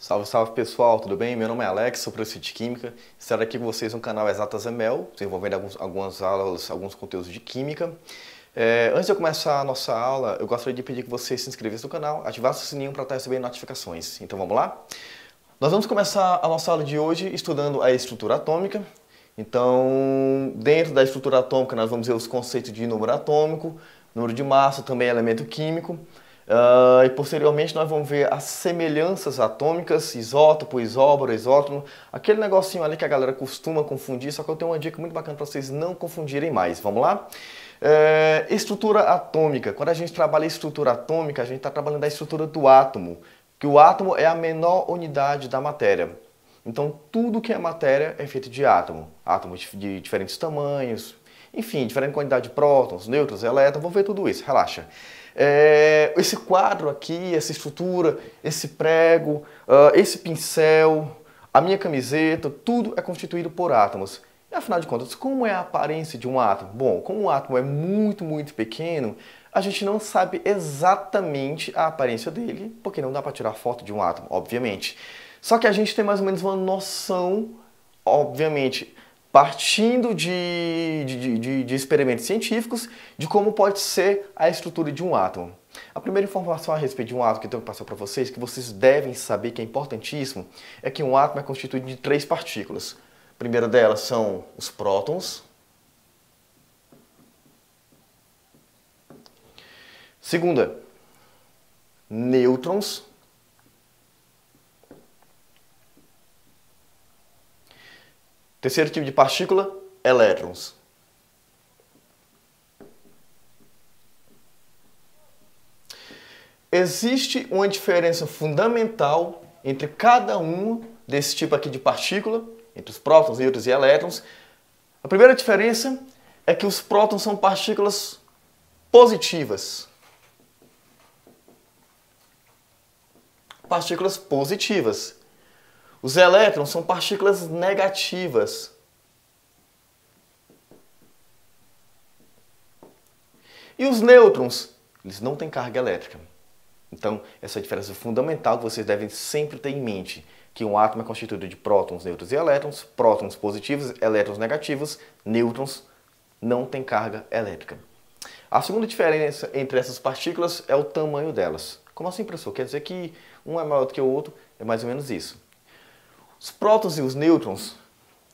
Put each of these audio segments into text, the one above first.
Salve, salve pessoal, tudo bem? Meu nome é Alex, sou professor de Química. Estarei aqui com vocês no canal Exatas ML, desenvolvendo algumas aulas, alguns conteúdos de Química. Antes de eu começar a nossa aula, eu gostaria de pedir que você se inscrevesse no canal, ativasse o sininho para estar recebendo notificações. Então vamos lá? Nós vamos começar a nossa aula de hoje estudando a estrutura atômica. Então, dentro da estrutura atômica, nós vamos ver os conceitos de número atômico, número de massa, também elemento químico. E posteriormente nós vamos ver as semelhanças atômicas, isótopo, isóbaro, isótono, aquele negocinho ali que a galera costuma confundir, só que eu tenho uma dica muito bacana para vocês não confundirem mais. Vamos lá? Estrutura atômica. Quando a gente trabalha a estrutura atômica, a gente está trabalhando a estrutura do átomo, que o átomo é a menor unidade da matéria. Então, tudo que é matéria é feito de átomo. Átomos de diferentes tamanhos, enfim, diferente quantidade de prótons, nêutrons, elétrons, vamos ver tudo isso, relaxa. Esse quadro aqui, essa estrutura, esse prego, esse pincel, a minha camiseta, tudo é constituído por átomos. E afinal de contas, como é a aparência de um átomo? Bom, como um átomo é muito pequeno, a gente não sabe exatamente a aparência dele, porque não dá para tirar foto de um átomo, obviamente. Só que a gente tem mais ou menos uma noção, obviamente, partindo de experimentos científicos, de como pode ser a estrutura de um átomo. A primeira informação a respeito de um átomo que eu tenho que passar para vocês, que vocês devem saber, que é importantíssimo, é que um átomo é constituído de 3 partículas. A primeira delas são os prótons. Segunda, nêutrons. Terceiro tipo de partícula, elétrons. Existe uma diferença fundamental entre cada um desse tipo aqui de partícula, entre os prótons, nêutrons e elétrons. A primeira diferença é que os prótons são partículas positivas. Partículas positivas. Os elétrons são partículas negativas. E os nêutrons, eles não têm carga elétrica. Então, essa é a diferença fundamental que vocês devem sempre ter em mente, que um átomo é constituído de prótons, nêutrons e elétrons, prótons positivos, elétrons negativos, nêutrons não têm carga elétrica. A segunda diferença entre essas partículas é o tamanho delas. Como assim, professor? Quer dizer que um é maior do que o outro? É mais ou menos isso. Os prótons e os nêutrons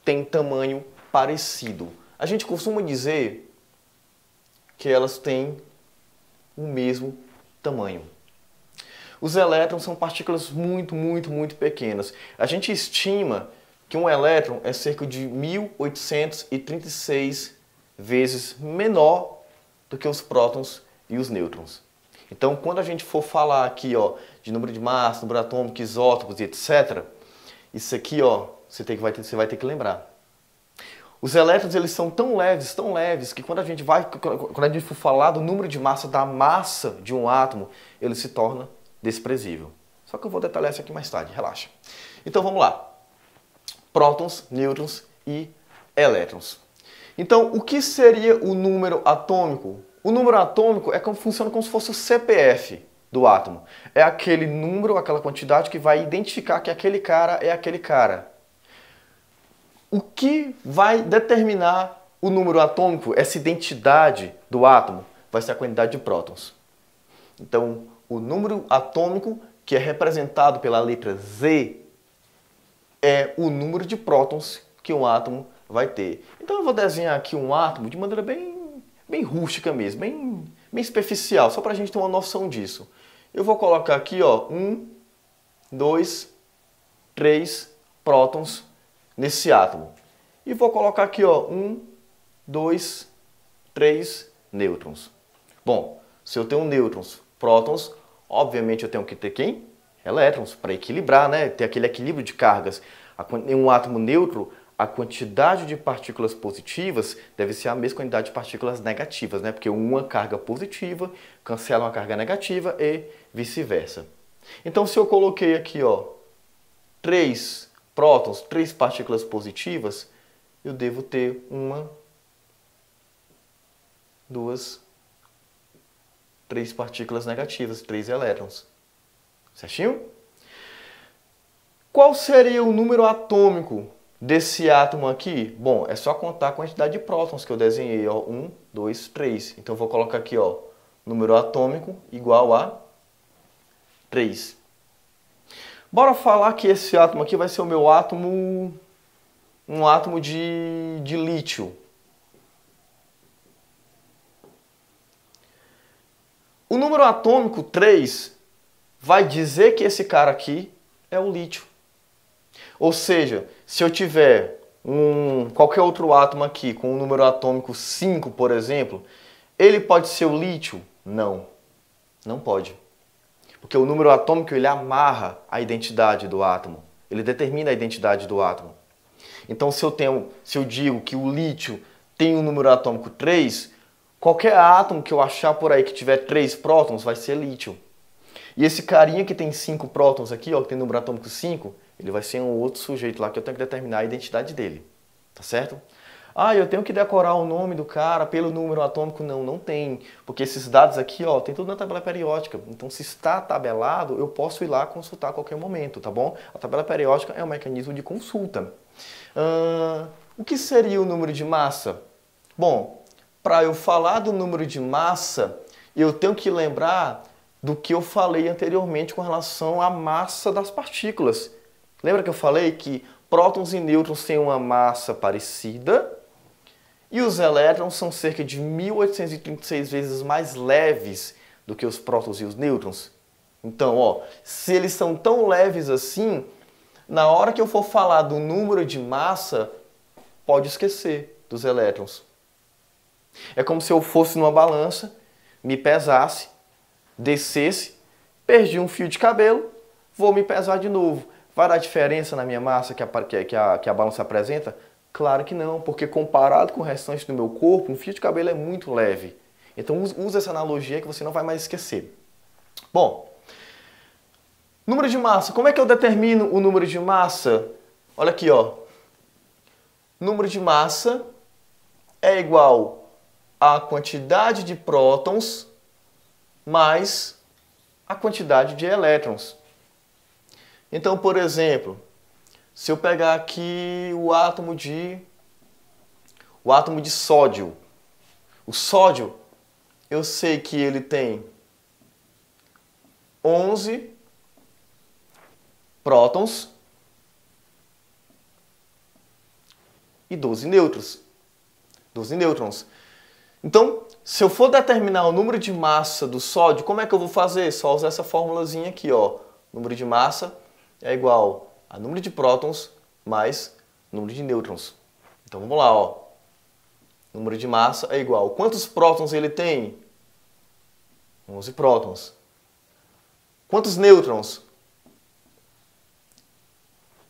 têm tamanho parecido. A gente costuma dizer que elas têm o mesmo tamanho. Os elétrons são partículas muito pequenas. A gente estima que um elétron é cerca de 1836 vezes menor do que os prótons e os nêutrons. Então, quando a gente for falar aqui de número de massa, número atômico, isótopos e etc., isso aqui você vai ter que lembrar. Os elétrons eles são tão leves, que quando a gente for falar do número de massa, da massa de um átomo, ele se torna desprezível. Só que eu vou detalhar isso aqui mais tarde, relaxa. Então vamos lá. Prótons, nêutrons e elétrons. Então, o que seria o número atômico? O número atômico funciona como se fosse o CPF do átomo. É aquele número, aquela quantidade que vai identificar que aquele cara é aquele cara. O que vai determinar o número atômico, essa identidade do átomo, vai ser a quantidade de prótons. Então, o número atômico, que é representado pela letra Z, é o número de prótons que um átomo vai ter. Então, eu vou desenhar aqui um átomo de maneira bem rústica mesmo, bem superficial, só para a gente ter uma noção disso. Eu vou colocar aqui 1, 2, 3 prótons nesse átomo. E vou colocar aqui 1, 2, 3 nêutrons. Bom, se eu tenho nêutrons, prótons, obviamente eu tenho que ter quem? Elétrons, para equilibrar, né? Ter aquele equilíbrio de cargas. Em um átomo neutro, a quantidade de partículas positivas deve ser a mesma quantidade de partículas negativas, né? Porque uma carga positiva cancela uma carga negativa e vice-versa. Então, se eu coloquei aqui 3 prótons, 3 partículas positivas, eu devo ter 1, 2, 3 partículas negativas, 3 elétrons. Certinho? Qual seria o número atômico desse átomo aqui? Bom, é só contar a quantidade de prótons que eu desenhei, ó, 1, 2, 3. Então eu vou colocar aqui, ó, número atômico igual a 3. Bora falar que esse átomo aqui vai ser o meu átomo, um átomo de lítio. O número atômico 3 vai dizer que esse cara aqui é o lítio. Ou seja, se eu tiver qualquer outro átomo aqui com o número atômico 5, por exemplo, ele pode ser o lítio? Não, não pode. Porque o número atômico ele amarra a identidade do átomo, ele determina a identidade do átomo. Então se eu digo que o lítio tem um número atômico 3, qualquer átomo que eu achar por aí que tiver 3 prótons vai ser lítio. E esse carinha que tem 5 prótons aqui, ó, que tem número atômico 5, ele vai ser um outro sujeito lá que eu tenho que determinar a identidade dele. Tá certo? Ah, eu tenho que decorar o nome do cara pelo número atômico? Não, não tem. Porque esses dados aqui, ó, tem tudo na tabela periódica. Então, se está tabelado, eu posso ir lá consultar a qualquer momento, tá bom? A tabela periódica é um mecanismo de consulta. O que seria o número de massa? Bom, para eu falar do número de massa, eu tenho que lembrar do que eu falei anteriormente com relação à massa das partículas. Lembra que eu falei que prótons e nêutrons têm uma massa parecida e os elétrons são cerca de 1836 vezes mais leves do que os prótons e os nêutrons? Então, ó, se eles são tão leves assim, na hora que eu for falar do número de massa, pode esquecer dos elétrons. É como se eu fosse numa balança, me pesasse, descesse, perdi um fio de cabelo, vou me pesar de novo. Vai dar diferença na minha massa que a balança apresenta? Claro que não, porque comparado com o restante do meu corpo, um fio de cabelo é muito leve. Então use essa analogia que você não vai mais esquecer. Bom, número de massa. Como é que eu determino o número de massa? Olha aqui, ó. Número de massa é igual à quantidade de prótons mais a quantidade de elétrons. Então, por exemplo, se eu pegar aqui o átomo de sódio. O sódio, eu sei que ele tem 11 prótons e 12 nêutrons. 12 nêutrons. Então, se eu for determinar o número de massa do sódio, como é que eu vou fazer? Só usar essa formulazinha aqui, ó. Número de massa é igual a número de prótons mais número de nêutrons. Então vamos lá, ó. Número de massa é igual. Quantos prótons ele tem? 11 prótons. Quantos nêutrons?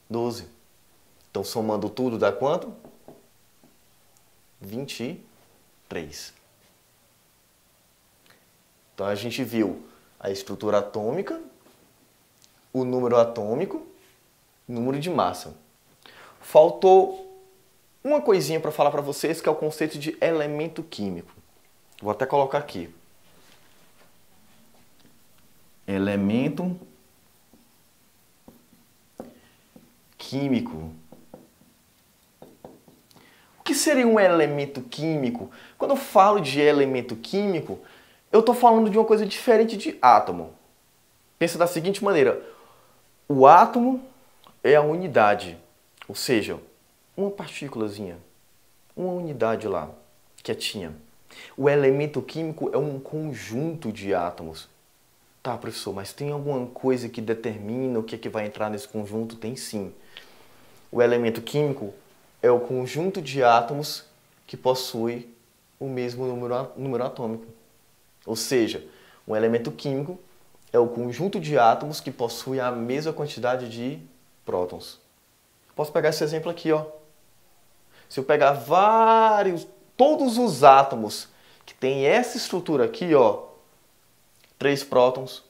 12. Então somando tudo dá quanto? 23. Então a gente viu a estrutura atômica, o número atômico, número de massa. Faltou uma coisinha para falar para vocês, que é o conceito de elemento químico. Vou até colocar aqui. Elemento químico. O que seria um elemento químico? Quando eu falo de elemento químico, eu estou falando de uma coisa diferente de átomo. Pensa da seguinte maneira. O átomo é a unidade, ou seja, uma partículazinha, uma unidade lá, quietinha. O elemento químico é um conjunto de átomos. Tá, professor, mas tem alguma coisa que determina o que é que vai entrar nesse conjunto? Tem sim. O elemento químico é o conjunto de átomos que possui o mesmo número atômico. Ou seja, um elemento químico é o conjunto de átomos que possui a mesma quantidade de prótons. Posso pegar esse exemplo aqui, ó. Se eu pegar todos os átomos que tem essa estrutura aqui, ó, 3 prótons,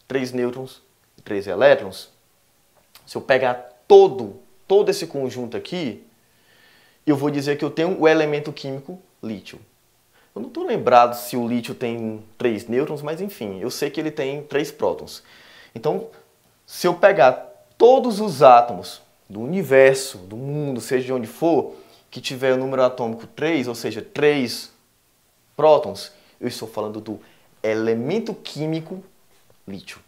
3 nêutrons e 3 elétrons, se eu pegar todo esse conjunto aqui, eu vou dizer que eu tenho o elemento químico lítio. Eu não estou lembrado se o lítio tem 3 nêutrons, mas enfim, eu sei que ele tem 3 prótons. Então, se eu pegar todos os átomos do universo, do mundo, seja de onde for, que tiver o número atômico 3, ou seja, 3 prótons, eu estou falando do elemento químico lítio,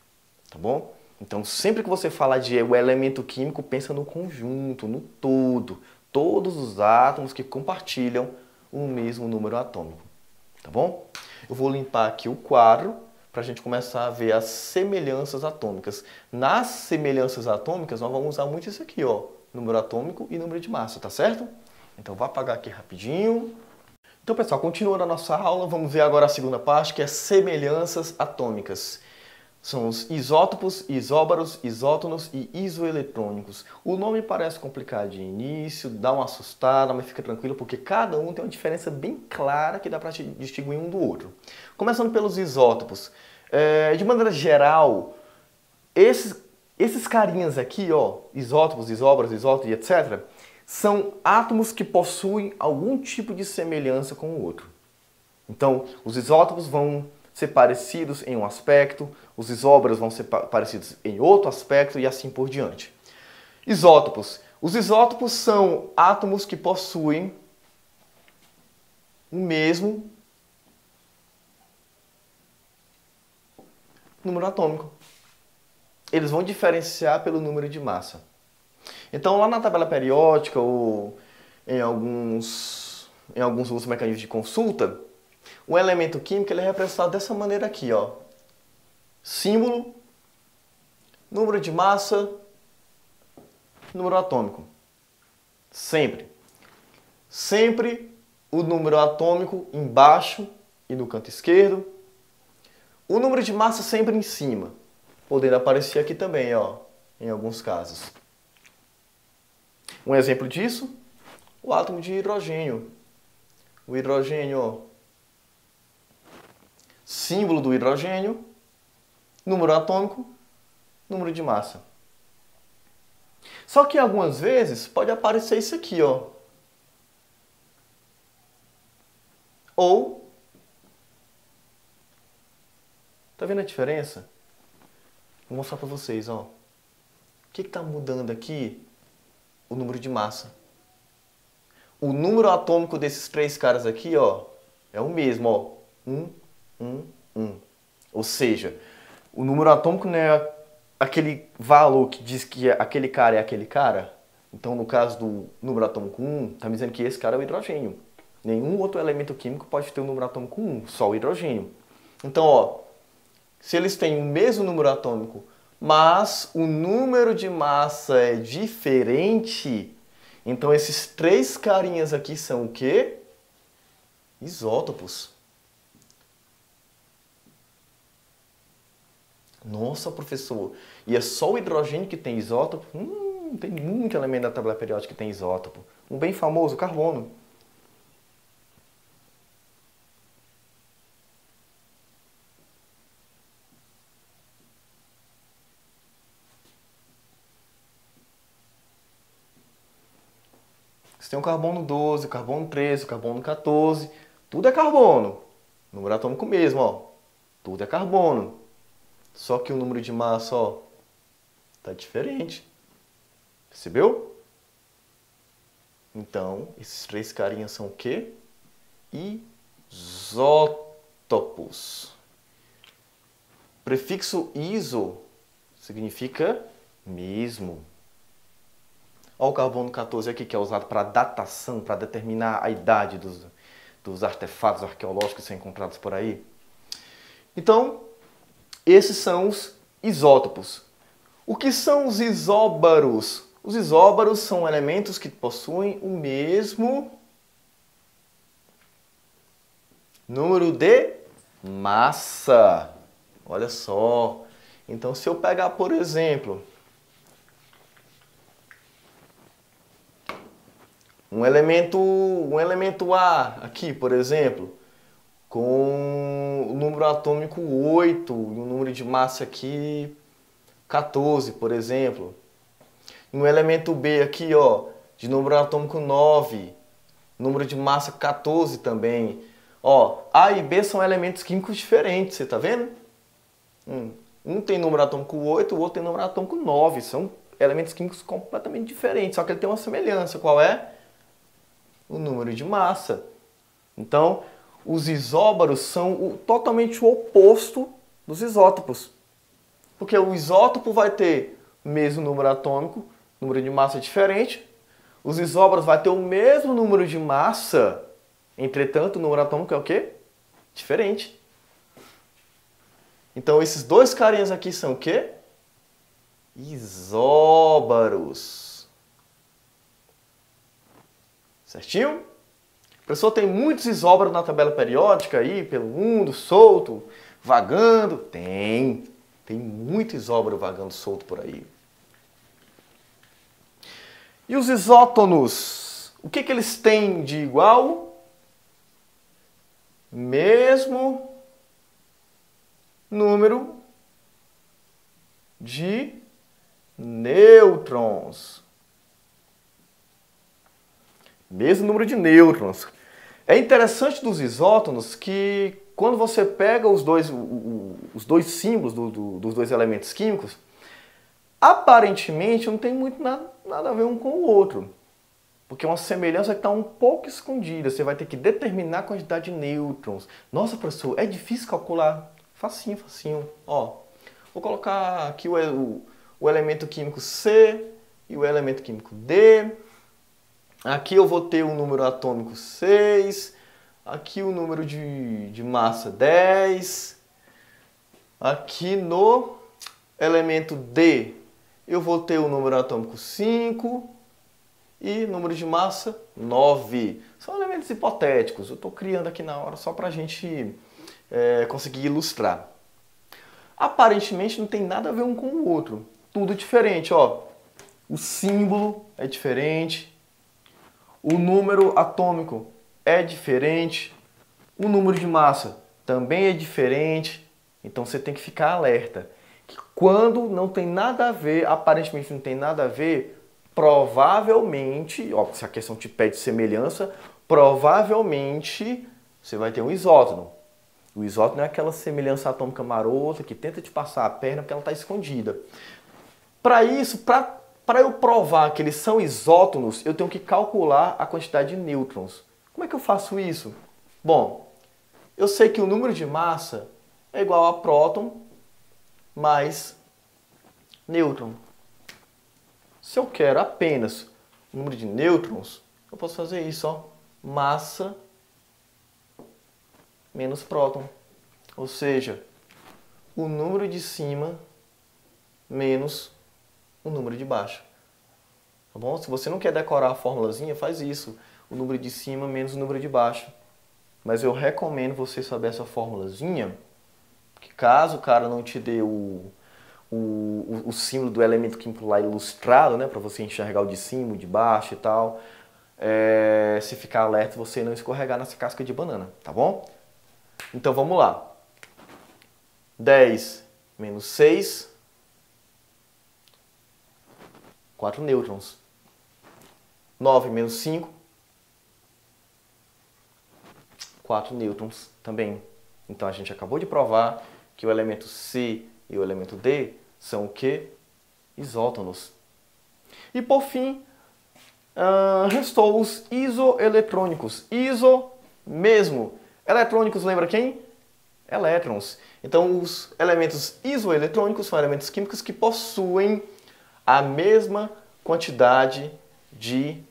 tá bom? Então, sempre que você falar de o elemento químico, pensa no conjunto, no todo, todos os átomos que compartilham o mesmo número atômico, tá bom? Eu vou limpar aqui o quadro para a gente começar a ver as semelhanças atômicas. Nas semelhanças atômicas, nós vamos usar muito isso aqui, ó, número atômico e número de massa, tá certo? Então, vou apagar aqui rapidinho. Então, pessoal, continuando a nossa aula, vamos ver agora a segunda parte, que é semelhanças atômicas. São os isótopos, isóbaros, isótonos e isoeletrônicos. O nome parece complicado de início, dá uma assustada, mas fica tranquilo, porque cada um tem uma diferença bem clara que dá para distinguir um do outro. Começando pelos isótopos. De maneira geral, esses carinhas aqui, ó, isótopos, isóbaros, isótonos e etc., são átomos que possuem algum tipo de semelhança com o outro. Então, os isótopos vão ser parecidos em um aspecto, os isóbaros vão ser parecidos em outro aspecto e assim por diante. Isótopos. Os isótopos são átomos que possuem o mesmo número atômico. Eles vão diferenciar pelo número de massa. Então, lá na tabela periódica ou em alguns outros mecanismos de consulta, o elemento químico ele é representado dessa maneira aqui, ó. Símbolo, número de massa, número atômico. Sempre. Sempre o número atômico embaixo e no canto esquerdo. O número de massa sempre em cima, podendo aparecer aqui também, ó, em alguns casos. Um exemplo disso, o átomo de hidrogênio. O hidrogênio, ó. Símbolo do hidrogênio, número atômico, número de massa. Só que algumas vezes pode aparecer isso aqui, ó. Ou, tá vendo a diferença? Vou mostrar para vocês, ó. O que está mudando aqui? O número de massa. O número atômico desses três caras aqui, ó, é o mesmo, ó. 1. Ou seja, o número atômico não é aquele valor que diz que aquele cara é aquele cara. Então, no caso do número atômico 1, está me dizendo que esse cara é o hidrogênio. Nenhum outro elemento químico pode ter o número atômico 1, só o hidrogênio. Então, ó, se eles têm o mesmo número atômico, mas o número de massa é diferente, então esses três carinhas aqui são o quê? Isótopos. Nossa, professor, e é só o hidrogênio que tem isótopo? Tem muito elemento da tabela periódica que tem isótopo. Um bem famoso, o carbono. Você tem o carbono 12, o carbono 13, o carbono 14. Tudo é carbono. Número atômico mesmo, ó. Tudo é carbono. Só que o número de massa, ó, tá diferente. Percebeu? Então, esses três carinhas são o quê? Isótopos. Prefixo iso significa mesmo. Olha o carbono 14 aqui, que é usado para datação, para determinar a idade dos artefatos arqueológicos que são encontrados por aí. Então, esses são os isótopos. O que são os isóbaros? Os isóbaros são elementos que possuem o mesmo número de massa. Olha só. Então, se eu pegar, por exemplo, um elemento A aqui, por exemplo, com o número atômico 8 e o número de massa aqui 14, por exemplo. E um elemento B aqui, ó, de número atômico 9, número de massa 14 também. Ó, A e B são elementos químicos diferentes, você tá vendo? Um tem número atômico 8, o outro tem número atômico 9, são elementos químicos completamente diferentes, só que ele tem uma semelhança. Qual é? O número de massa. Então, os isóbaros são totalmente o oposto dos isótopos. Porque o isótopo vai ter o mesmo número atômico, número de massa diferente. Os isóbaros vai ter o mesmo número de massa, entretanto, o número atômico é o quê? Diferente. Então, esses dois carinhas aqui são o quê? Isóbaros. Certinho? A pessoa tem muitos isóbaros na tabela periódica aí, pelo mundo, solto, vagando? Tem muito isóbaro vagando solto por aí. E os isótonos? O que eles têm de igual? Mesmo número de nêutrons. Mesmo número de nêutrons. É interessante dos isótonos que quando você pega os dois símbolos dos dois elementos químicos, aparentemente não tem muito nada a ver um com o outro. Porque é uma semelhança que está um pouco escondida. Você vai ter que determinar a quantidade de nêutrons. Nossa, professor, é difícil calcular. Facinho, facinho. Ó, vou colocar aqui o elemento químico C e o elemento químico D. Aqui eu vou ter o número atômico 6. Aqui o número de massa 10. Aqui no elemento D eu vou ter o número atômico 5 e número de massa 9. São elementos hipotéticos, eu estou criando aqui na hora só para a gente conseguir ilustrar. Aparentemente não tem nada a ver um com o outro, tudo diferente, ó. O símbolo é diferente, o número atômico é diferente, o número de massa também é diferente, então você tem que ficar alerta. Que quando não tem nada a ver, aparentemente não tem nada a ver, provavelmente, ó, se a questão te pede semelhança, provavelmente você vai ter um isótono. O isótono é aquela semelhança atômica marota que tenta te passar a perna porque ela está escondida. Para isso, para eu provar que eles são isótonos, eu tenho que calcular a quantidade de nêutrons. Como é que eu faço isso? Bom, eu sei que o número de massa é igual a próton mais nêutron. Se eu quero apenas o número de nêutrons, eu posso fazer isso, ó. Massa menos próton. Ou seja, o número de cima menos o número de baixo. Tá bom? Se você não quer decorar a formulazinha, faz isso. O número de cima menos o número de baixo. Mas eu recomendo você saber essa formulazinha, porque caso o cara não te dê o símbolo do elemento químico lá ilustrado, né, para você enxergar o de cima, o de baixo e tal, se ficar alerta, você não escorregar nessa casca de banana, tá bom? Então vamos lá. 10 menos 6, 4 nêutrons. 9 menos 5, 4 nêutrons também. Então a gente acabou de provar que o elemento C e o elemento D são o quê? Isótonos. E por fim, restou os isoeletrônicos. Iso, mesmo. Eletrônicos, lembra quem? Elétrons. Então os elementos isoeletrônicos são elementos químicos que possuem a mesma quantidade de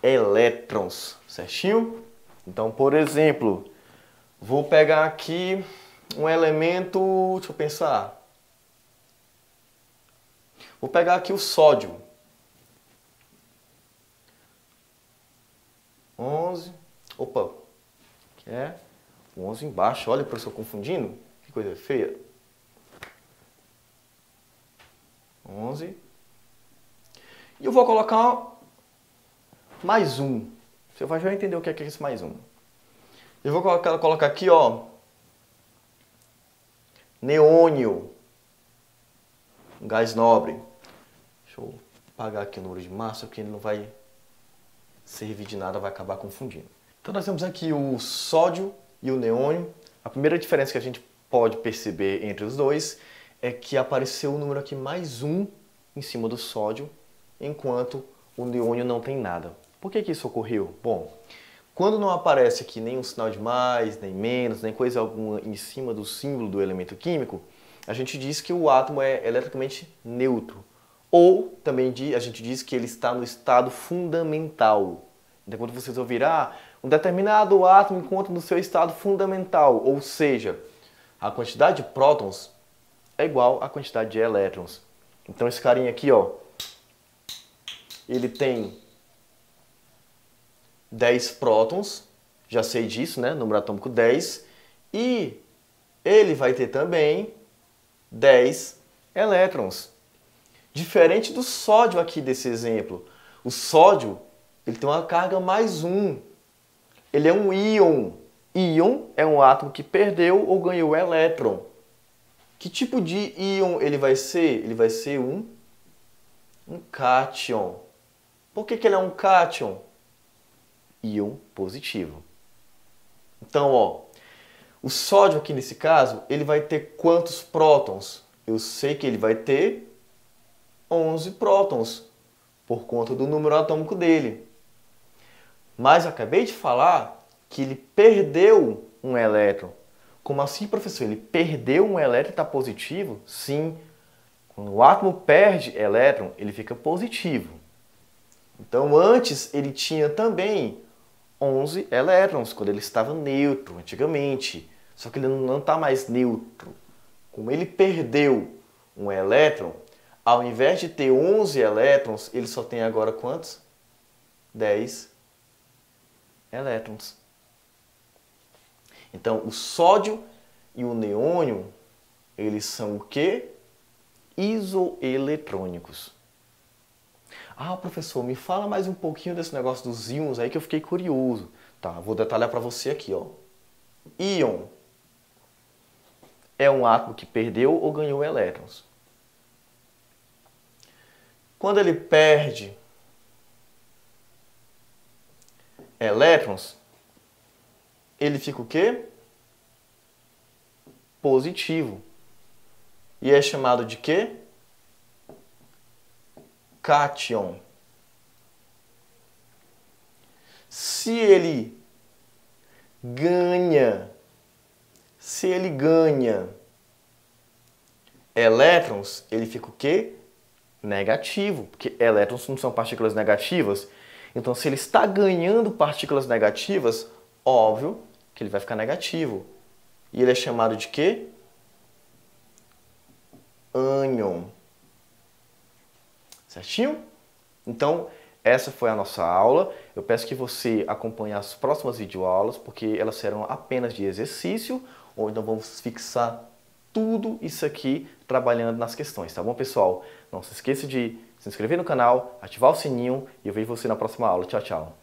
elétrons. Certinho? Então, por exemplo, vou pegar aqui um elemento, deixa eu pensar. Vou pegar aqui o sódio. 11. Opa, que é o 11 embaixo. Olha, professor, confundindo. Que coisa feia. 11. E eu vou colocar mais um. Você vai já entender o que é esse mais um. Eu vou colocar aqui, ó, neônio, um gás nobre. Deixa eu apagar aqui o número de massa, porque ele não vai servir de nada, vai acabar confundindo. Então nós temos aqui o sódio e o neônio. A primeira diferença que a gente pode perceber entre os dois é que apareceu o número aqui mais um em cima do sódio enquanto o neônio não tem nada. Por que isso ocorreu? Bom, quando não aparece aqui nenhum sinal de mais, nem menos, nem coisa alguma em cima do símbolo do elemento químico, a gente diz que o átomo é eletricamente neutro. Ou também a gente diz que ele está no estado fundamental. Então, quando vocês ouvirem, um determinado átomo encontra no seu estado fundamental, ou seja, a quantidade de prótons é igual à quantidade de elétrons. Então esse carinha aqui, ó, ele tem 10 prótons, já sei disso, né? Número atômico 10. E ele vai ter também 10 elétrons. Diferente do sódio aqui desse exemplo. O sódio, ele tem uma carga mais 1. Ele é um íon. Íon é um átomo que perdeu ou ganhou elétron. Que tipo de íon ele vai ser? Ele vai ser um cátion. Por que ele é um cátion? Íon positivo. Então, ó, o sódio aqui nesse caso, ele vai ter quantos prótons? Eu sei que ele vai ter 11 prótons, por conta do número atômico dele. Mas eu acabei de falar que ele perdeu um elétron. Como assim, professor? Ele perdeu um elétron e está positivo? Sim. Quando o átomo perde elétron, ele fica positivo. Então, antes ele tinha também 11 elétrons, quando ele estava neutro, antigamente. Só que ele não está mais neutro. Como ele perdeu um elétron, ao invés de ter 11 elétrons, ele só tem agora quantos? 10 elétrons. Então, o sódio e o neônio, eles são o quê? Isoeletrônicos. Professor, me fala mais um pouquinho desse negócio dos íons aí que eu fiquei curioso. Tá, vou detalhar para você aqui, ó. Íon é um átomo que perdeu ou ganhou elétrons. Quando ele perde elétrons, ele fica o quê? Positivo. E é chamado de quê? Cátion. Se ele ganha elétrons, ele fica o quê? Negativo, porque elétrons não são partículas negativas. Então, se ele está ganhando partículas negativas, óbvio que ele vai ficar negativo. E ele é chamado de quê? Ânion. Certinho? Então, essa foi a nossa aula. Eu peço que você acompanhe as próximas videoaulas, porque elas serão apenas de exercício, ou então vamos fixar tudo isso aqui trabalhando nas questões, tá bom, pessoal? Não se esqueça de se inscrever no canal, ativar o sininho e eu vejo você na próxima aula. Tchau, tchau!